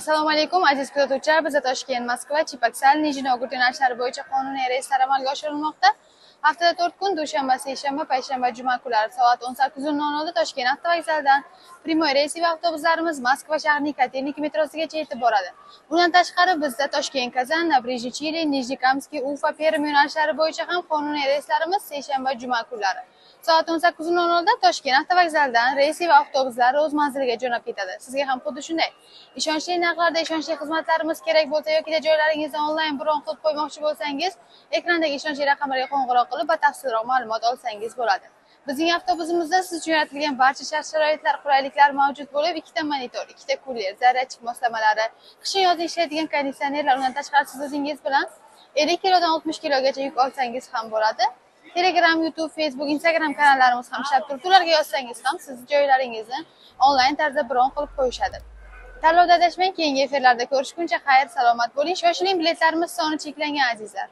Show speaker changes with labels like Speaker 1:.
Speaker 1: Assalomu alaykum aziz kuzatuvchilar. Bizda Toshkent, Moskva, Chipaksal, Nijniy Novgorod yo'nalishlari bo'yicha qonuniy reyslar amalga oshirilmoqda. Haftada 4 kun dushanba, seshanba, payshanba, juma kunlari soat 18:00 da Toshkent avtovokzalidan Primoy reysi va avtobuslarimiz Moskva shahrining Kotelnik metrosigacha yetib boradi. Bundan tashqari bizda Toshkent, Kazan, Nabrejniy Chili, Nijnikamskiy, Ufa, Perm yo'nalishlari bo'yicha ham qonuniy reyslarimiz seshanba, juma kunlari soat 18:00 da Toshkent avtovokzalidan reysi va avtobuslar o'z manziliga jo'nab ketadi. Sizga ham xuddi shunday ishonchli narxlarda ishonchli xizmatlarimiz kerak bo'lsa yoki joylaringizdan onlayn bron qilib qo'ymoqchi bo'lsangiz, ekrandagi ishonchli raqamlarga qo'ng'iroq qilib batafsilroq ma'lumot olsangiz bo'ladi. Bizning avtobusimizda siz uchun yaratilgan barcha shart-sharoitlar, qulayliklar mavjud bo'lib, 2 ta monitor, 2 ta kuler, zaryadchik moslamalari, qishin yozda ishlaydigan konditsionerlar, undan tashqari siz o'zingiz bilan 50 kilodan 60 kilogacha yuk olsangiz ham bo'ladi. Telegram, YouTube, Facebook, Instagram kanallarimiz ham ishlab turibdi. Ularga yozsangiz ham siz joylaringizni onlayn tarzda bron qilib qo'yishadi. Tanlovda adashmang, keyingi efirlarda ko'rishguncha xayr, salomat bo'ling. Shoshiling, biletlarimiz soni cheklangan azizlar.